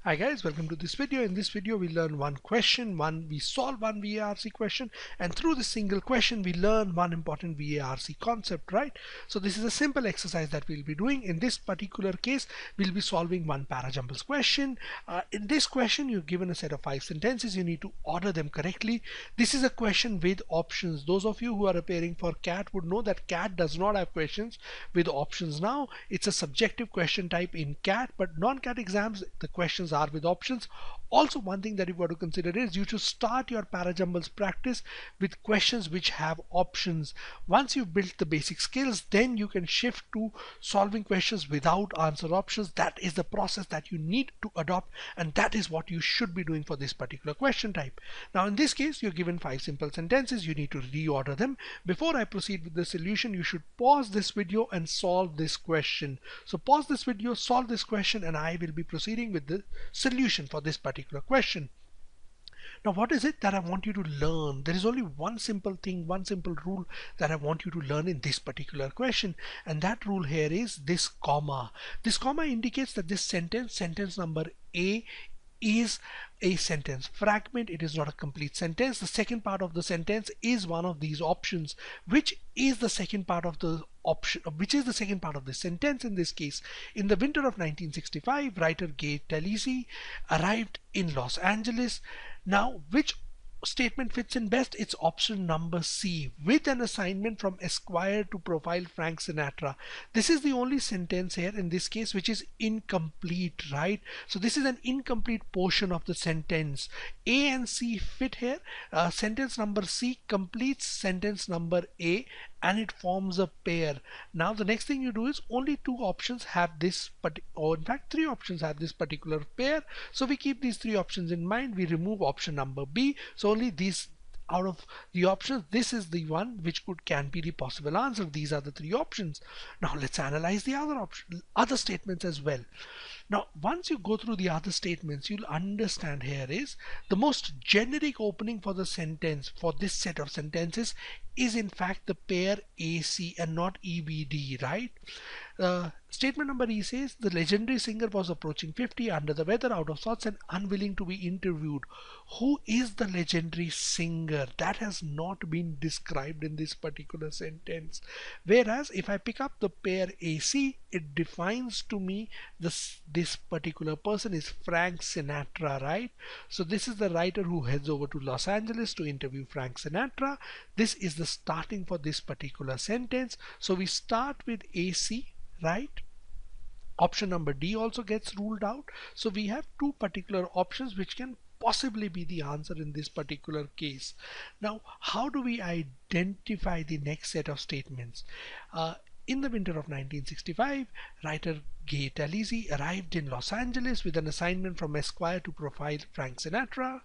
Hi guys, welcome to this video. In this video we learn one question, we solve one VARC question, and through this single question we learn one important VARC concept, right? So this is a simple exercise that we'll be doing. In this particular case we'll be solving one Parajumbles question. In this question you're given a set of 5 sentences. You need to order them correctly. This is a question with options. Those of you who are appearing for CAT would know that CAT does not have questions with options. Now it's a subjective question type in CAT, but non-CAT exams the questions are with options. Also, one thing that you've got to consider is you should start your Parajumbles practice with questions which have options. Once you've built the basic skills, then you can shift to solving questions without answer options. That is the process that you need to adopt, and that is what you should be doing for this particular question type. Now in this case you're given 5 simple sentences. You need to reorder them. Before I proceed with the solution, you should pause this video and solve this question. So pause this video, solve this question, and I will be proceeding with the solution for this particular question. Now what is it that I want you to learn? There is only one simple thing, one simple rule that I want you to learn in this particular question, and that rule here is this comma. This comma indicates that this sentence number A, is a sentence fragment. It is not a complete sentence. The second part of the sentence is one of these options. Which is the second part of the sentence in this case? In the winter of 1965, writer Gay Talese arrived in Los Angeles. Now which statement fits in best? It's option number C, with an assignment from Esquire to profile Frank Sinatra. This is the only sentence here in this case which is incomplete, right? So this is an incomplete portion of the sentence. A and C fit here. Sentence number C completes sentence number A and it forms a pair. Now the next thing you do is only 2 options have this, or in fact 3 options have this particular pair. So we keep these 3 options in mind. We remove option number B. So only these out of the options, this is the one which can be the possible answer. These are the 3 options. Now let's analyze the other statements as well. Now once you go through the other statements, you'll understand here is the most generic opening for the sentence for this set of sentences is in fact the pair AC and not EBD, right? Statement number E says the legendary singer was approaching 50, under the weather, out of sorts, and unwilling to be interviewed. Who is the legendary singer? That has not been described in this particular sentence. Whereas if I pick up the pair AC, it defines to me this particular person is Frank Sinatra, right? So this is the writer who heads over to Los Angeles to interview Frank Sinatra. This is the starting for this particular sentence. So we start with AC, right? Option number D also gets ruled out. So we have 2 particular options which can possibly be the answer in this particular case. Now how do we identify the next set of statements? In the winter of 1965, writer Gay Talese arrived in Los Angeles with an assignment from Esquire to profile Frank Sinatra.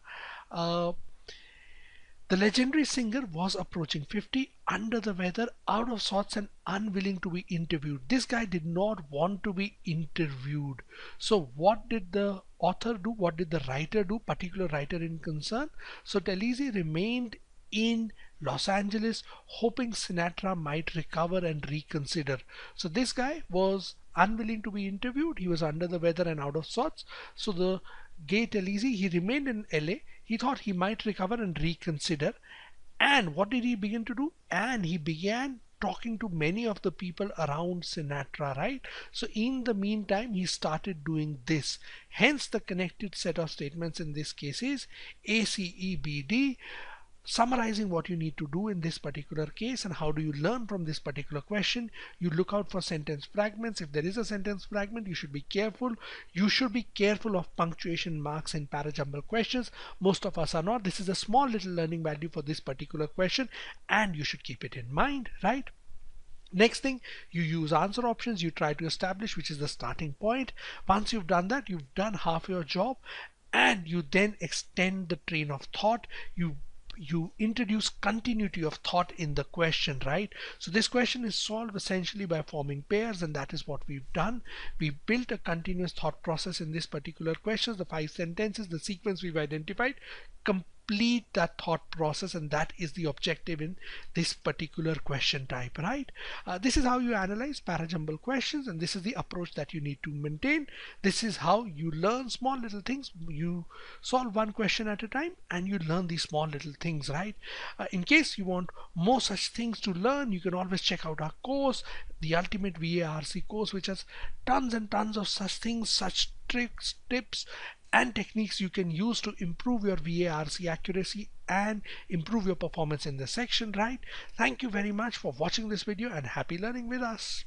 The legendary singer was approaching 50, under the weather, out of sorts, and unwilling to be interviewed. This guy did not want to be interviewed. So what did the author do? What did the writer do? Particular writer in concern. So Talese remained in Los Angeles hoping Sinatra might recover and reconsider. So this guy was unwilling to be interviewed. He was under the weather and out of sorts. So the Gay Talese, he remained in LA. He thought he might recover and reconsider. And what did he begin to do? And he began talking to many of the people around Sinatra, right? So in the meantime he started doing this. Hence the connected set of statements in this case is ACEBD. Summarizing what you need to do in this particular case and how do you learn from this particular question. You look out for sentence fragments. If there is a sentence fragment, you should be careful. You should be careful of punctuation marks in Parajumble questions. Most of us are not. This is a small little learning value for this particular question and you should keep it in mind, right? Next thing, you use answer options. You try to establish which is the starting point. Once you've done that, you've done half your job, and you then extend the train of thought. You introduce continuity of thought in the question, right? So this question is solved essentially by forming pairs, and that is what we've done. We built a continuous thought process in this particular question. The 5 sentences, the sequence we've identified complete that thought process, and that is the objective in this particular question type, right? This is how you analyze parajumble questions, and this is the approach that you need to maintain. This is how you learn small little things. You solve one question at a time and you learn these small little things, right? In case you want more such things to learn, you can always check out our course, the ultimate VARC course, which has tons and tons of such things, such tricks, tips and techniques you can use to improve your VARC accuracy and improve your performance in this section, right? Thank you very much for watching this video, and happy learning with us.